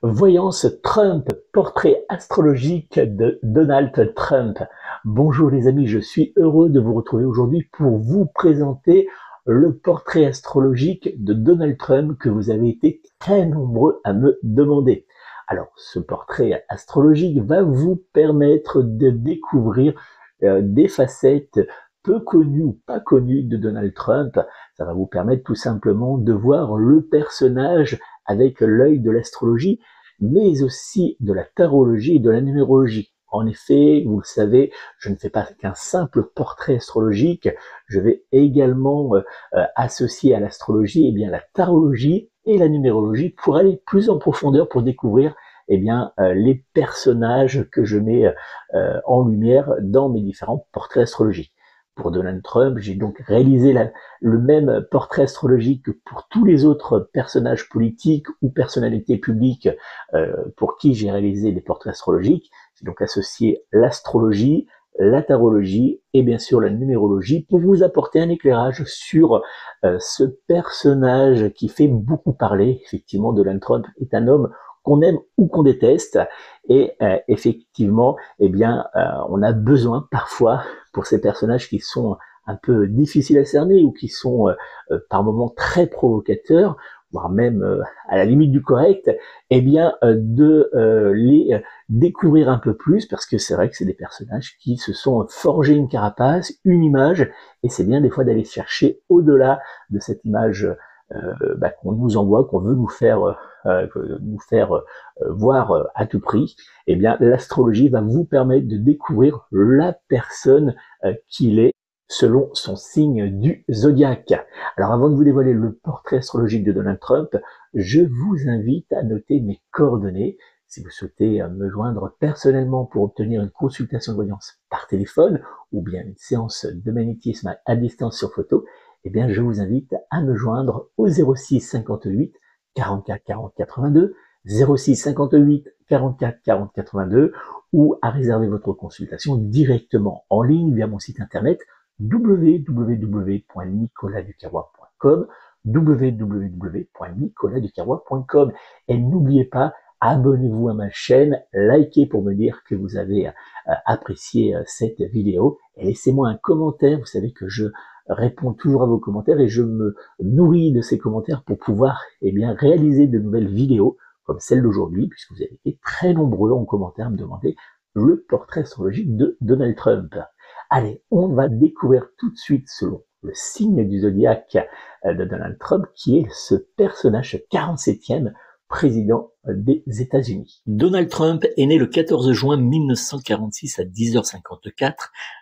Voyance Trump, portrait astrologique de Donald Trump. Bonjour les amis, je suis heureux de vous retrouver aujourd'hui pour vous présenter le portrait astrologique de Donald Trump que vous avez été très nombreux à me demander. Alors, ce portrait astrologique va vous permettre de découvrir des facettes peu connues ou pas connues de Donald Trump. Ça va vous permettre tout simplement de voir le personnage avec l'œil de l'astrologie, mais aussi de la tarologie et de la numérologie. En effet, vous le savez, je ne fais pas qu'un simple portrait astrologique, je vais également associer à l'astrologie la tarologie et la numérologie pour aller plus en profondeur, pour découvrir les personnages que je mets en lumière dans mes différents portraits astrologiques. Pour Donald Trump, j'ai donc réalisé le même portrait astrologique que pour tous les autres personnages politiques ou personnalités publiques pour qui j'ai réalisé des portraits astrologiques. J'ai donc associé l'astrologie, la tarologie et bien sûr la numérologie pour vous apporter un éclairage sur ce personnage qui fait beaucoup parler. Effectivement, Donald Trump est un homme qu'on aime ou qu'on déteste, et effectivement, on a besoin parfois pour ces personnages qui sont un peu difficiles à cerner ou qui sont par moments très provocateurs, voire même à la limite du correct, de les découvrir un peu plus, parce que c'est vrai que c'est des personnages qui se sont forgés une carapace, une image, et c'est bien des fois d'aller chercher au-delà de cette image qu'on nous envoie, qu'on veut nous faire voir à tout prix. L'astrologie va vous permettre de découvrir la personne qu'il est selon son signe du zodiaque. Alors avant de vous dévoiler le portrait astrologique de Donald Trump, je vous invite à noter mes coordonnées. Si vous souhaitez me joindre personnellement pour obtenir une consultation de voyance par téléphone ou bien une séance de magnétisme à distance sur photo, je vous invite à me joindre au 06 58 44 40 82, 06 58 44 40 82, ou à réserver votre consultation directement en ligne via mon site internet www.nicolasducarrois.com, www.nicolasducarrois.com. Et n'oubliez pas, abonnez-vous à ma chaîne, likez pour me dire que vous avez apprécié cette vidéo, et laissez-moi un commentaire. Vous savez que je réponds toujours à vos commentaires et je me nourris de ces commentaires pour pouvoir réaliser de nouvelles vidéos comme celle d'aujourd'hui, puisque vous avez été très nombreux en commentaire à me demander le portrait astrologique de Donald Trump. Allez, on va découvrir tout de suite selon le signe du zodiaque de Donald Trump, qui est ce personnage 47e président des États-Unis. Donald Trump est né le 14 juin 1946 à 10h54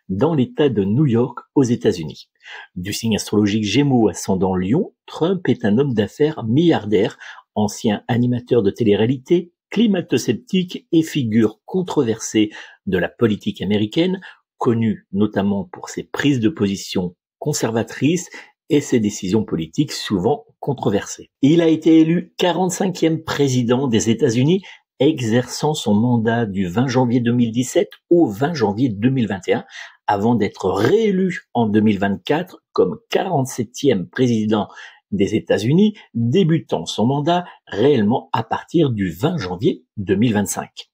dans l'État de New York aux États-Unis. Du signe astrologique Gémeaux ascendant Lion, Trump est un homme d'affaires milliardaire, ancien animateur de télé-réalité, climato-sceptique et figure controversée de la politique américaine, connu notamment pour ses prises de position conservatrices et ses décisions politiques souvent controversées. Il a été élu 45e président des États-Unis, exerçant son mandat du 20 janvier 2017 au 20 janvier 2021, avant d'être réélu en 2024 comme 47e président des États-Unis, débutant son mandat réellement à partir du 20 janvier 2025.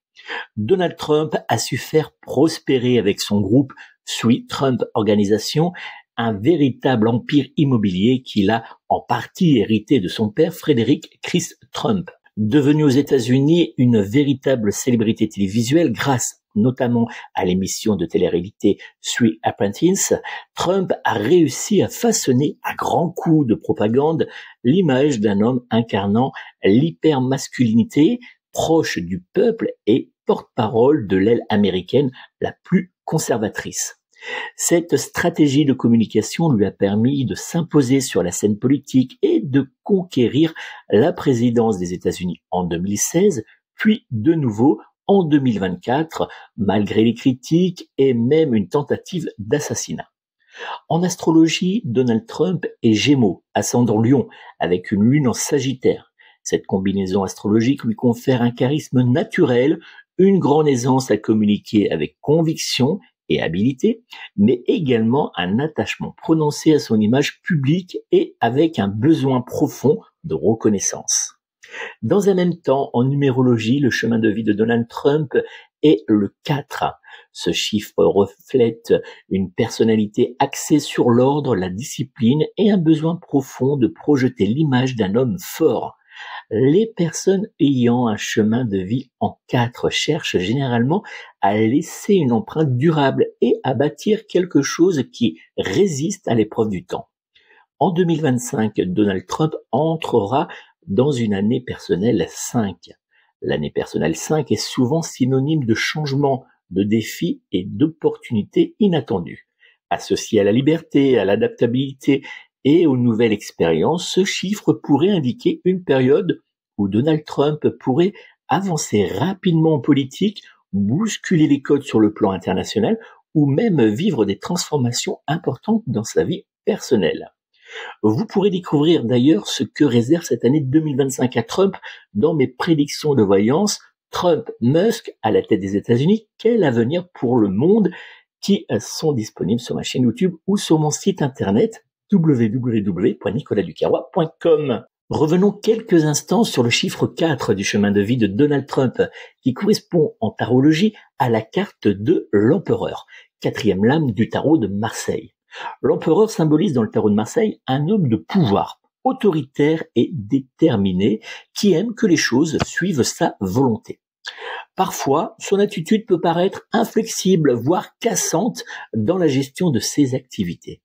Donald Trump a su faire prospérer avec son groupe Sweet Trump Organization un véritable empire immobilier qu'il a en partie hérité de son père Frédéric Chris Trump. Devenu aux États-Unis une véritable célébrité télévisuelle grâce notamment à l'émission de télé-réalité Sweet Apprentice, Trump a réussi à façonner à grands coups de propagande l'image d'un homme incarnant l'hypermasculinité, proche du peuple et porte-parole de l'aile américaine la plus conservatrice. Cette stratégie de communication lui a permis de s'imposer sur la scène politique et de conquérir la présidence des États-Unis en 2016, puis de nouveau en 2024, malgré les critiques et même une tentative d'assassinat. En astrologie, Donald Trump est Gémeaux, ascendant Lion, avec une lune en Sagittaire. Cette combinaison astrologique lui confère un charisme naturel, une grande aisance à communiquer avec conviction et habileté, mais également un attachement prononcé à son image publique et avec un besoin profond de reconnaissance. Dans un même temps, en numérologie, le chemin de vie de Donald Trump est le 4. Ce chiffre reflète une personnalité axée sur l'ordre, la discipline et un besoin profond de projeter l'image d'un homme fort. Les personnes ayant un chemin de vie en 4 cherchent généralement à laisser une empreinte durable et à bâtir quelque chose qui résiste à l'épreuve du temps. En 2025, Donald Trump entrera dans une année personnelle 5. L'année personnelle 5 est souvent synonyme de changement, de défis et d'opportunités inattendues. Associé à la liberté, à l'adaptabilité et aux nouvelles expériences, ce chiffre pourrait indiquer une période où Donald Trump pourrait avancer rapidement en politique, bousculer les codes sur le plan international ou même vivre des transformations importantes dans sa vie personnelle. Vous pourrez découvrir d'ailleurs ce que réserve cette année 2025 à Trump dans mes prédictions de voyance. Trump-Musk à la tête des États-Unis, quel avenir pour le monde, qui sont disponibles sur ma chaîne YouTube ou sur mon site internet www.nicolasducarrois.com. Revenons quelques instants sur le chiffre 4 du chemin de vie de Donald Trump, qui correspond en tarologie à la carte de l'empereur, 4e lame du tarot de Marseille. L'empereur symbolise dans le tarot de Marseille un homme de pouvoir, autoritaire et déterminé, qui aime que les choses suivent sa volonté. Parfois, son attitude peut paraître inflexible, voire cassante dans la gestion de ses activités.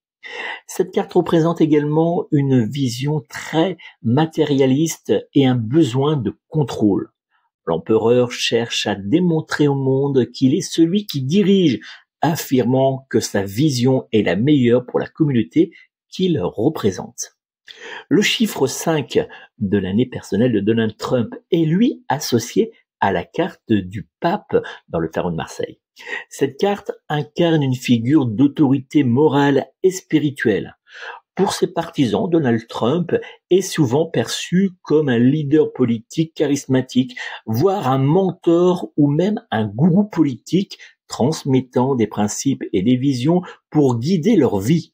Cette carte représente également une vision très matérialiste et un besoin de contrôle. L'empereur cherche à démontrer au monde qu'il est celui qui dirige, affirmant que sa vision est la meilleure pour la communauté qu'il représente. Le chiffre 5 de l'année personnelle de Donald Trump est lui associé à la carte du pape dans le tarot de Marseille. Cette carte incarne une figure d'autorité morale et spirituelle. Pour ses partisans, Donald Trump est souvent perçu comme un leader politique charismatique, voire un mentor ou même un gourou politique transmettant des principes et des visions pour guider leur vie.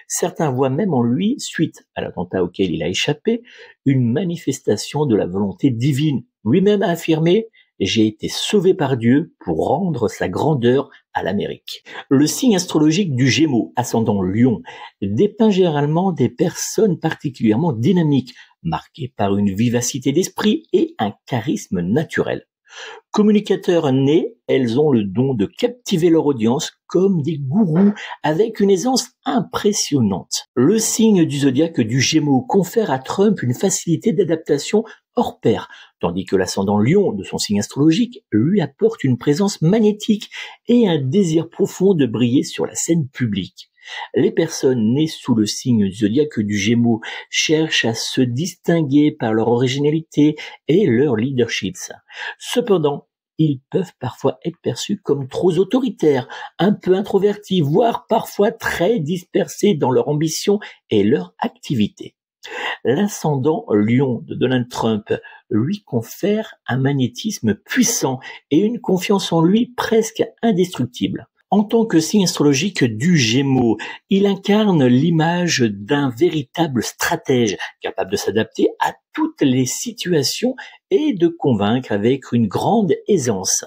Certains voient même en lui, suite à l'attentat auquel il a échappé, une manifestation de la volonté divine. Lui-même a affirmé « J'ai été sauvé par Dieu pour rendre sa grandeur à l'Amérique ». Le signe astrologique du Gémeaux, ascendant Lion, dépeint généralement des personnes particulièrement dynamiques, marquées par une vivacité d'esprit et un charisme naturel. Communicateurs nés, elles ont le don de captiver leur audience comme des gourous avec une aisance impressionnante. Le signe du zodiaque du Gémeaux confère à Trump une facilité d'adaptation hors pair, tandis que l'ascendant Lion de son signe astrologique lui apporte une présence magnétique et un désir profond de briller sur la scène publique. Les personnes nées sous le signe zodiaque du Gémeaux cherchent à se distinguer par leur originalité et leur leadership. Cependant, ils peuvent parfois être perçus comme trop autoritaires, un peu introvertis, voire parfois très dispersés dans leur ambition et leur activité. L'ascendant Lion de Donald Trump lui confère un magnétisme puissant et une confiance en lui presque indestructible. En tant que signe astrologique du Gémeaux, il incarne l'image d'un véritable stratège, capable de s'adapter à toutes les situations et de convaincre avec une grande aisance.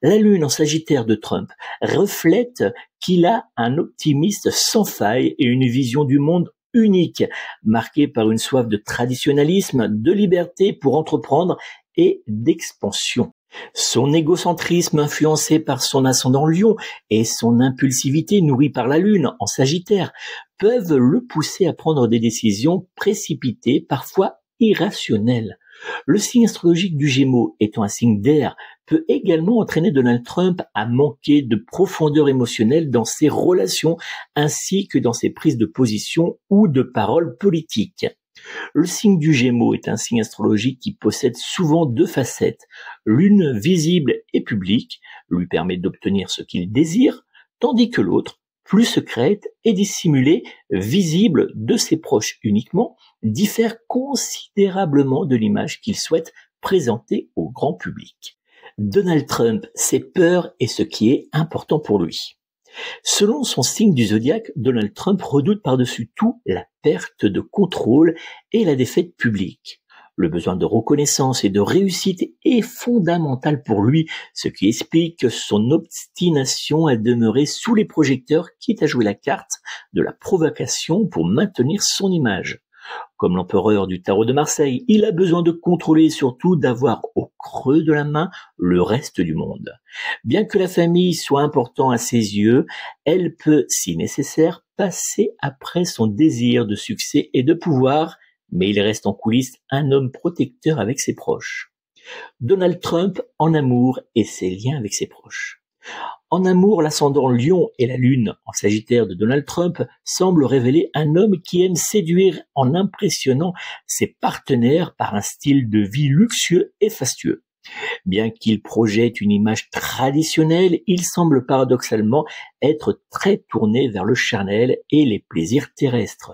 La lune en Sagittaire de Trump reflète qu'il a un optimiste sans faille et une vision du monde unique, marquée par une soif de traditionnalisme, de liberté pour entreprendre et d'expansion. Son égocentrisme influencé par son ascendant Lion et son impulsivité nourrie par la Lune en Sagittaire peuvent le pousser à prendre des décisions précipitées, parfois irrationnelles. Le signe astrologique du Gémeaux, étant un signe d'air, peut également entraîner Donald Trump à manquer de profondeur émotionnelle dans ses relations ainsi que dans ses prises de position ou de paroles politiques. Le signe du Gémeaux est un signe astrologique qui possède souvent deux facettes. L'une visible et publique lui permet d'obtenir ce qu'il désire, tandis que l'autre, plus secrète et dissimulée, visible de ses proches uniquement, diffère considérablement de l'image qu'il souhaite présenter au grand public. Donald Trump, ses peurs et ce qui est important pour lui. Selon son signe du zodiaque, Donald Trump redoute par-dessus tout la perte de contrôle et la défaite publique. Le besoin de reconnaissance et de réussite est fondamental pour lui, ce qui explique son obstination à demeurer sous les projecteurs, quitte à jouer la carte de la provocation pour maintenir son image. Comme l'empereur du tarot de Marseille, il a besoin de contrôler et surtout d'avoir au creux de la main le reste du monde. Bien que la famille soit importante à ses yeux, elle peut, si nécessaire, passer après son désir de succès et de pouvoir, mais il reste en coulisses un homme protecteur avec ses proches. Donald Trump en amour et ses liens avec ses proches. En amour, l'ascendant Lion et la lune en Sagittaire de Donald Trump semblent révéler un homme qui aime séduire en impressionnant ses partenaires par un style de vie luxueux et fastueux. Bien qu'il projette une image traditionnelle, il semble paradoxalement être très tourné vers le charnel et les plaisirs terrestres.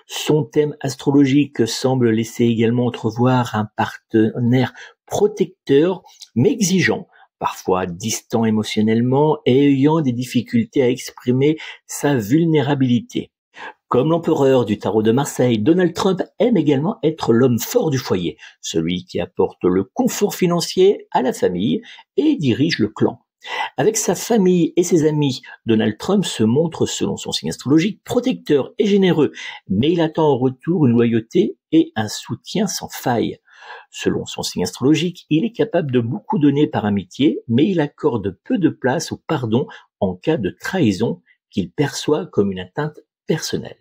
Son thème astrologique semble laisser également entrevoir un partenaire protecteur mais exigeant, parfois distant émotionnellement et ayant des difficultés à exprimer sa vulnérabilité. Comme l'empereur du tarot de Marseille, Donald Trump aime également être l'homme fort du foyer, celui qui apporte le confort financier à la famille et dirige le clan. Avec sa famille et ses amis, Donald Trump se montre, selon son signe astrologique, protecteur et généreux, mais il attend en retour une loyauté et un soutien sans faille. Selon son signe astrologique, il est capable de beaucoup donner par amitié, mais il accorde peu de place au pardon en cas de trahison qu'il perçoit comme une atteinte personnelle.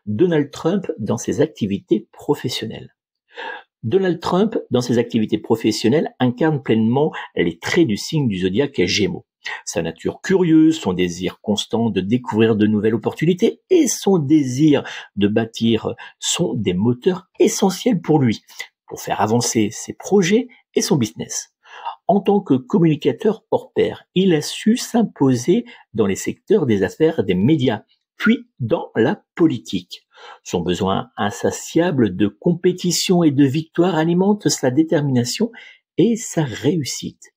Donald Trump dans ses activités professionnelles. Donald Trump, dans ses activités professionnelles, incarne pleinement les traits du signe du zodiaque Gémeaux. Sa nature curieuse, son désir constant de découvrir de nouvelles opportunités et son désir de bâtir sont des moteurs essentiels pour lui, pour faire avancer ses projets et son business. En tant que communicateur hors pair, il a su s'imposer dans les secteurs des affaires, des médias, puis dans la politique. Son besoin insatiable de compétition et de victoire alimente sa détermination et sa réussite.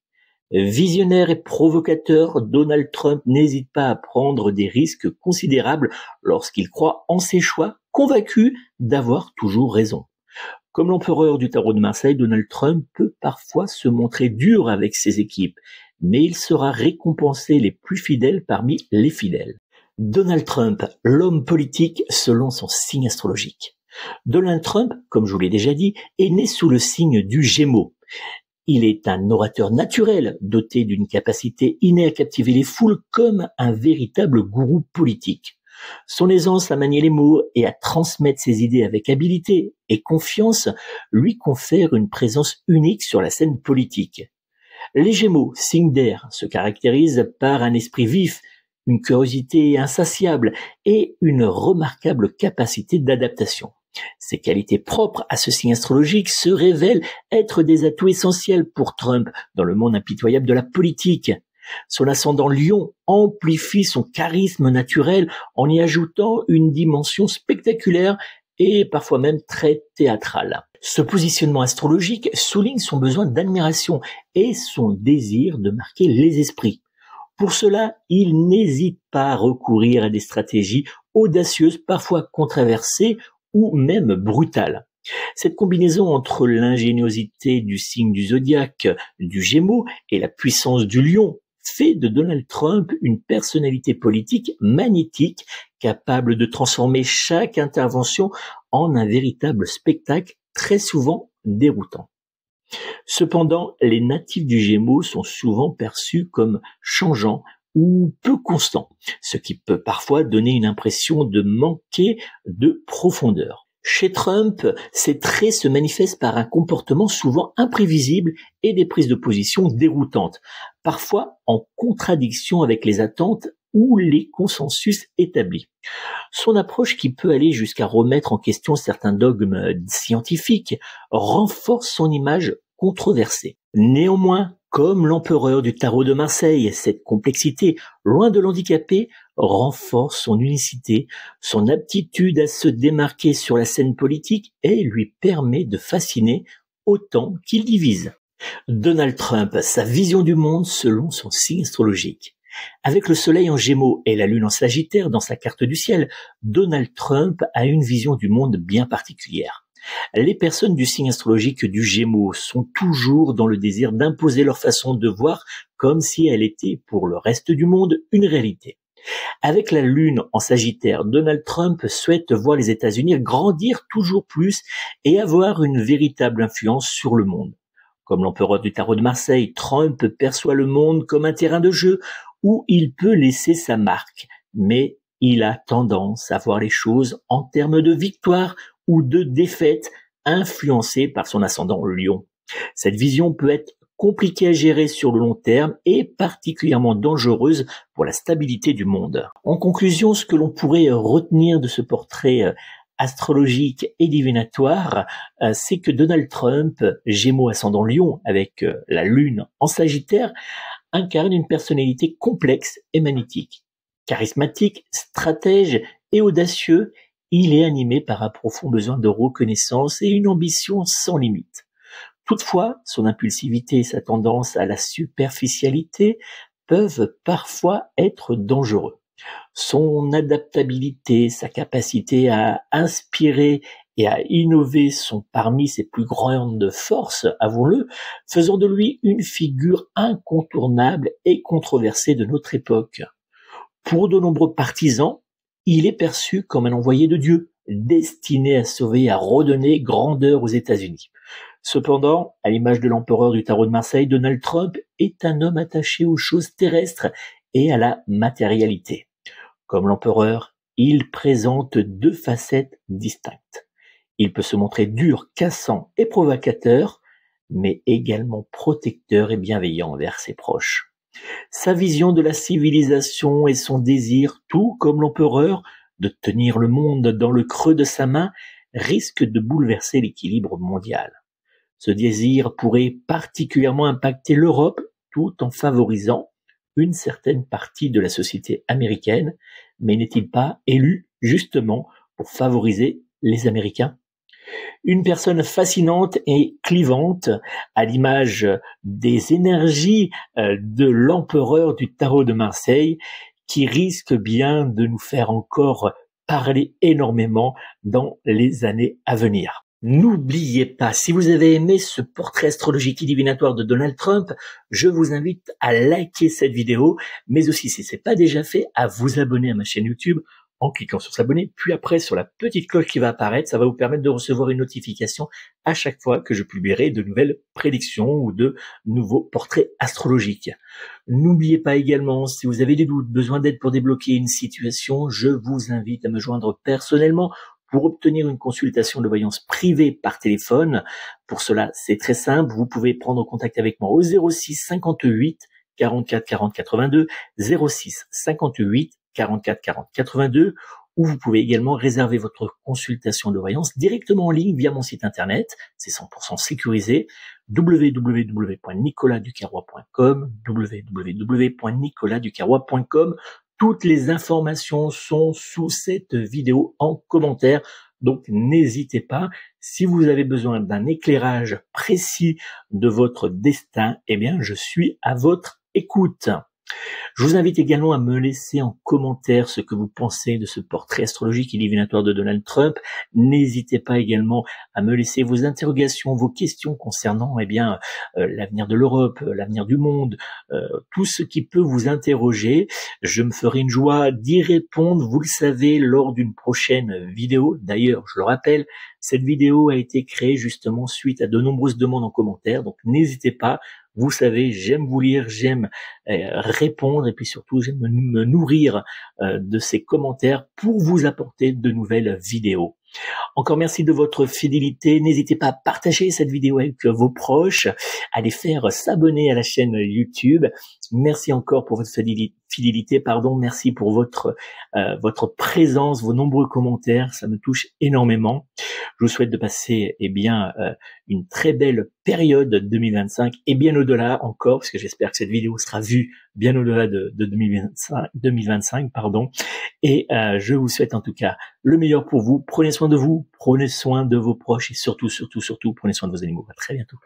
Visionnaire et provocateur, Donald Trump n'hésite pas à prendre des risques considérables lorsqu'il croit en ses choix, convaincu d'avoir toujours raison. Comme l'empereur du tarot de Marseille, Donald Trump peut parfois se montrer dur avec ses équipes, mais il sera récompensé les plus fidèles parmi les fidèles. Donald Trump, l'homme politique selon son signe astrologique. Donald Trump, comme je vous l'ai déjà dit, est né sous le signe du Gémeaux. Il est un orateur naturel, doté d'une capacité innée à captiver les foules comme un véritable gourou politique. Son aisance à manier les mots et à transmettre ses idées avec habileté et confiance lui confère une présence unique sur la scène politique. Les Gémeaux, signe d'air, se caractérisent par un esprit vif, une curiosité insatiable et une remarquable capacité d'adaptation. Ces qualités propres à ce signe astrologique se révèlent être des atouts essentiels pour Trump dans le monde impitoyable de la politique. Son ascendant Lion amplifie son charisme naturel en y ajoutant une dimension spectaculaire et parfois même très théâtrale. Ce positionnement astrologique souligne son besoin d'admiration et son désir de marquer les esprits. Pour cela, il n'hésite pas à recourir à des stratégies audacieuses, parfois controversées ou même brutales. Cette combinaison entre l'ingéniosité du signe du zodiaque du Gémeaux et la puissance du Lion fait de Donald Trump une personnalité politique magnétique, capable de transformer chaque intervention en un véritable spectacle, très souvent déroutant. Cependant, les natifs du Gémeaux sont souvent perçus comme changeants ou peu constants, ce qui peut parfois donner une impression de manquer de profondeur. Chez Trump, ces traits se manifestent par un comportement souvent imprévisible et des prises de position déroutantes, parfois en contradiction avec les attentes ou les consensus établis. Son approche, qui peut aller jusqu'à remettre en question certains dogmes scientifiques, renforce son image controversée. Néanmoins, comme l'empereur du tarot de Marseille, cette complexité, loin de l'handicaper, renforce son unicité, son aptitude à se démarquer sur la scène politique et lui permet de fasciner autant qu'il divise. Donald Trump, sa vision du monde selon son signe astrologique. Avec le soleil en Gémeaux et la lune en Sagittaire dans sa carte du ciel, Donald Trump a une vision du monde bien particulière. Les personnes du signe astrologique du Gémeaux sont toujours dans le désir d'imposer leur façon de voir comme si elle était pour le reste du monde une réalité. Avec la Lune en Sagittaire, Donald Trump souhaite voir les États-Unis grandir toujours plus et avoir une véritable influence sur le monde. Comme l'empereur du tarot de Marseille, Trump perçoit le monde comme un terrain de jeu où il peut laisser sa marque, mais il a tendance à voir les choses en termes de victoire ou de défaite, influencé par son ascendant Lion. Cette vision peut être compliquée à gérer sur le long terme et particulièrement dangereuse pour la stabilité du monde. En conclusion, ce que l'on pourrait retenir de ce portrait astrologique et divinatoire, c'est que Donald Trump, Gémeaux ascendant Lion avec la Lune en Sagittaire, incarne une personnalité complexe et magnétique. Charismatique, stratège et audacieux, il est animé par un profond besoin de reconnaissance et une ambition sans limite. Toutefois, son impulsivité et sa tendance à la superficialité peuvent parfois être dangereux. Son adaptabilité, sa capacité à inspirer et à innover sont parmi ses plus grandes forces, avouons-le, faisant de lui une figure incontournable et controversée de notre époque. Pour de nombreux partisans, il est perçu comme un envoyé de Dieu, destiné à sauver et à redonner grandeur aux États-Unis. Cependant, à l'image de l'empereur du tarot de Marseille, Donald Trump est un homme attaché aux choses terrestres et à la matérialité. Comme l'empereur, il présente deux facettes distinctes. Il peut se montrer dur, cassant et provocateur, mais également protecteur et bienveillant envers ses proches. Sa vision de la civilisation et son désir, tout comme l'empereur, de tenir le monde dans le creux de sa main, risquent de bouleverser l'équilibre mondial. Ce désir pourrait particulièrement impacter l'Europe tout en favorisant une certaine partie de la société américaine, mais n'est-il pas élu justement pour favoriser les Américains ? Une personne fascinante et clivante, à l'image des énergies de l'empereur du tarot de Marseille, qui risque bien de nous faire encore parler énormément dans les années à venir. N'oubliez pas, si vous avez aimé ce portrait astrologique et divinatoire de Donald Trump, je vous invite à liker cette vidéo, mais aussi, si ce n'est pas déjà fait, à vous abonner à ma chaîne YouTube en cliquant sur s'abonner, puis après sur la petite cloche qui va apparaître, ça va vous permettre de recevoir une notification à chaque fois que je publierai de nouvelles prédictions ou de nouveaux portraits astrologiques. N'oubliez pas également, si vous avez des doutes, besoin d'aide pour débloquer une situation, je vous invite à me joindre personnellement pour obtenir une consultation de voyance privée par téléphone. Pour cela, c'est très simple, vous pouvez prendre contact avec moi au 06 58 44 40 82, 06 58 44 40 82, ou vous pouvez également réserver votre consultation de voyance directement en ligne via mon site internet, c'est 100% sécurisé, www.nicolasducarrois.com, www.nicolasducarrois.com. Toutes les informations sont sous cette vidéo en commentaire, donc n'hésitez pas. Si vous avez besoin d'un éclairage précis de votre destin, eh bien je suis à votre écoute. Je vous invite également à me laisser en commentaire ce que vous pensez de ce portrait astrologique et divinatoire de Donald Trump. N'hésitez pas également à me laisser vos interrogations, vos questions concernant l'avenir de l'Europe, l'avenir du monde, tout ce qui peut vous interroger. Je me ferai une joie d'y répondre, vous le savez, lors d'une prochaine vidéo. D'ailleurs, je le rappelle, cette vidéo a été créée justement suite à de nombreuses demandes en commentaire, donc n'hésitez pas. Vous savez, j'aime vous lire, j'aime répondre et puis surtout j'aime me nourrir de ces commentaires pour vous apporter de nouvelles vidéos. Encore merci de votre fidélité. N'hésitez pas à partager cette vidéo avec vos proches, à les faire s'abonner à la chaîne YouTube. Merci encore pour votre fidélité, merci pour votre présence, vos nombreux commentaires, ça me touche énormément. Je vous souhaite de passer une très belle période 2025 et bien au-delà encore, parce que j'espère que cette vidéo sera vue bien au-delà de 2025, Et je vous souhaite en tout cas le meilleur pour vous. Prenez soin de vous, prenez soin de vos proches et surtout, prenez soin de vos animaux. À très bientôt.